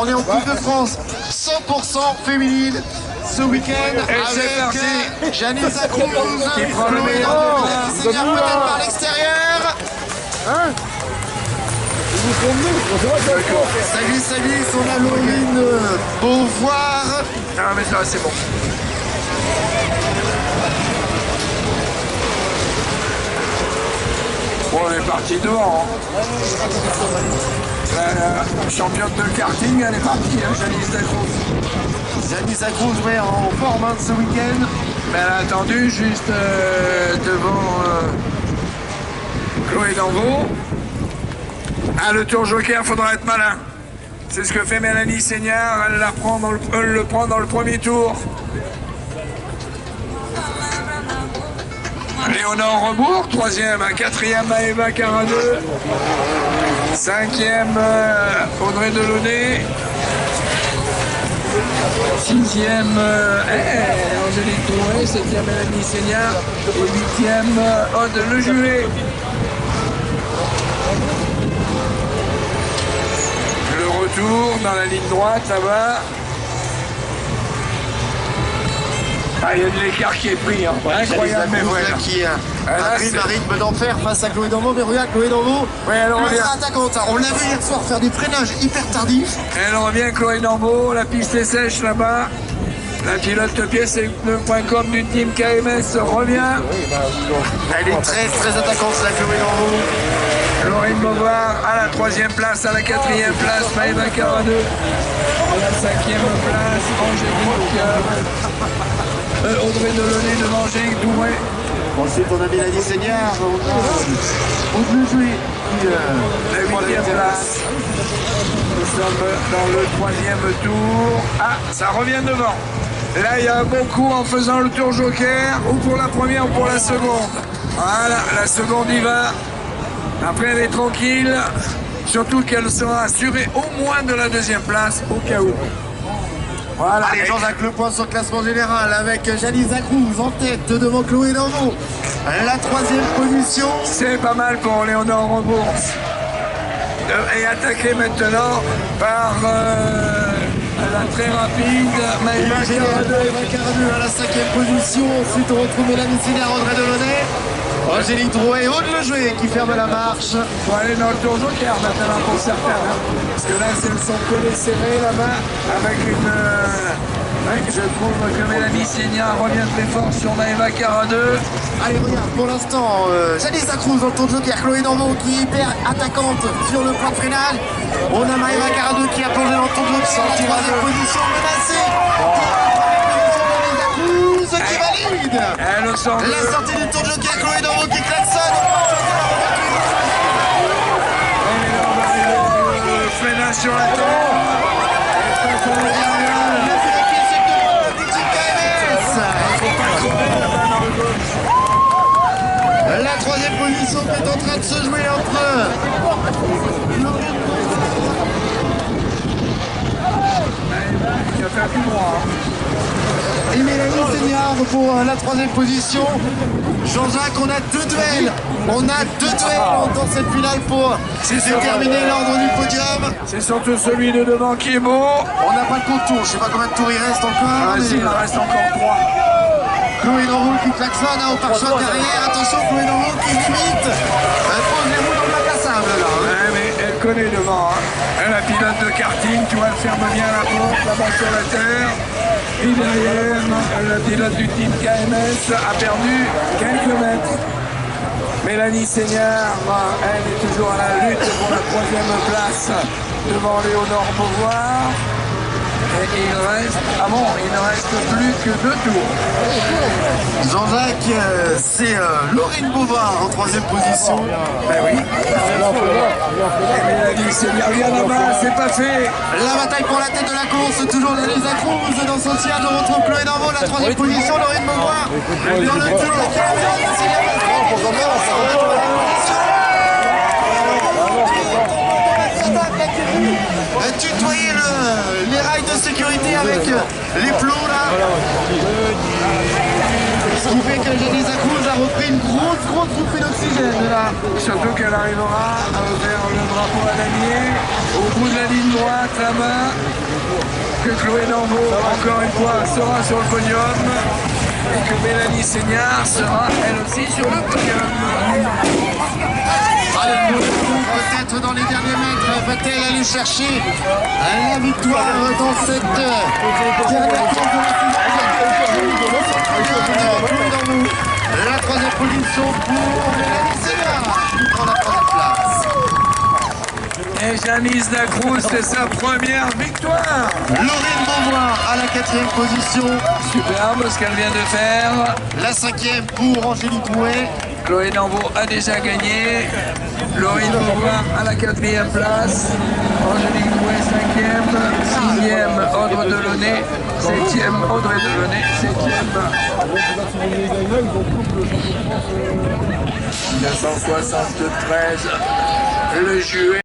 On est en Coupe de France 100% féminine ce week-end avec Janice Acrouz qui prend le meilleur. Seigneur peut-être par l'extérieur. Hein? Ça glisse, on a Laurine Beauvoir. Ah mais ça c'est bon. Bon, on est parti devant. Hein. La championne de karting, elle est partie, hein, Janice Acrouz. Janice Acrouz, ouais, en forme hein, ce week-end. Mais elle a attendu juste devant Chloé Danvaux. Ah, le tour joker, faudra être malin. C'est ce que fait Mélanie Seignard, elle le prend dans le premier tour. Léonore Rebourg, troisième, quatrième Maëva Caradeux, cinquième Audrey Delaunay, sixième Angélique Drouet, septième Mélanie Seignard et huitième Aude Le Julet. Le retour dans la ligne droite là-bas. Ah, il y a de l'écart qui est pris, hein. Incroyable, mais voilà. Qui a pris un rythme d'enfer face à Chloé Danvaux, mais regarde Chloé Danvaux, ultra attaquante. On l'a vu hier soir faire des freinages hyper tardifs. Elle revient Chloé Danvaux, la piste est sèche là-bas. La pilote de pièces.com du team KMS revient. Elle est très attaquante la Chloé Danvaux. Laurine Beauvoir à la troisième place, à la quatrième place, Maëva Caradeux. À la cinquième place, Angélique Audrey Delaunay devant Angélique Douret. Ensuite on a Mélanie Seignard, on a Aude Le Julet qui la huitième place. Nous sommes dans le troisième tour. Ah, ça revient devant. Là, il y a un bon coup en faisant le tour joker, ou pour la première ou pour la seconde. Voilà, la seconde y va. Après, elle est tranquille. Surtout qu'elle sera assurée au moins de la deuxième place, au cas où. Voilà. Allez, Jean-Jacques le point sur le classement général avec Janice Acrouz en tête devant Chloé Danvaux. La troisième position. C'est pas mal pour Léonore Rebourg. Et attaqué maintenant par la très rapide Maëva Caradeux. À la cinquième position. Ensuite, on retrouve Mélanie Seignard, Audrey Delaunay. Angélique Drouet et Aude Le Julet qui ferme la marche. Il faut aller dans le tour joker maintenant pour certains. Hein. Parce que là, elles sont collées serrées là-bas avec une... je trouve que Mélanie Seignard revient très fort sur Maëva Caradeux. Allez, regarde, pour l'instant, Janice Acrouz dans le tour de joker, Chloé Danvaux qui est hyper attaquante sur le point de freinage. On a Maëva Caradeux qui a plongé dans le tour de joker, la troisième position menacée. Qui valide elle sort la sortie du tour de joker, Chloé Danvaux qui klaxonne. Le freinage sur la tour. La troisième position qui est en train de se jouer entre qui a fait un coup droit. et Mélanie Seignard pour la troisième position. Jean-Jacques, on a deux duels. On a deux duels dans cette finale pour déterminer l'ordre du podium. C'est surtout celui de devant qui est beau. On n'a pas le compte tour, je sais pas combien de tours il reste encore. Ah, il en reste encore 3. Chloé Danvaux qui klaxonne au pare-choc derrière. Attention, Chloé Danvaux qui limite. Pose les roues dans le bac à sable là. Ouais, mais elle connaît devant. Hein. Elle a pilote de karting, tu vois, elle ferme bien la porte là-bas sur la terre. Et derrière, la pilote du team KMS a perdu quelques mètres. Mélanie Seignard, elle est toujours à la lutte pour la troisième place devant Léonore Beauvoir. Et il reste, il ne reste plus que 2 tours. Jean-Jacques, c'est Laurine Beauvoir en troisième position. Ben oui. Et Mélanie Seignard vient là-bas, c'est pas fait. La bataille pour la tête de la course, toujours Janice Acrouz dans son sillage. On retrouve Chloé Danvaux, la troisième position, Laurine Beauvoir. Dans le tour, tutoyer les rails de sécurité avec les plots là. Ce qui fait que Janice Lacroze a repris une grosse bouffée d'oxygène là. Surtout qu'elle arrivera à faire le drapeau à damier au bout de la ligne droite là-bas. Que Chloé Danvaux, encore une fois, sera sur le podium. Et que Mélanie Seignard sera elle aussi sur le podium. Peut-être dans les derniers mètres, va-t-elle aller chercher la victoire dans cette dernière course de la troisième position pour Mélanie Seignard qui prend la troisième place. Et Janice Lacroze, c'est sa première victoire. Laurine Beauvoir à la quatrième position. Superbe ce qu'elle vient de faire. La cinquième pour Angélique Drouet. Chloé Danvaux a déjà gagné. Laurine Beauvoir à la quatrième place. Angélique Drouet cinquième. Sixième Audrey Delaunay. Septième Audrey Delaunay. Septième. 1973. Le juillet.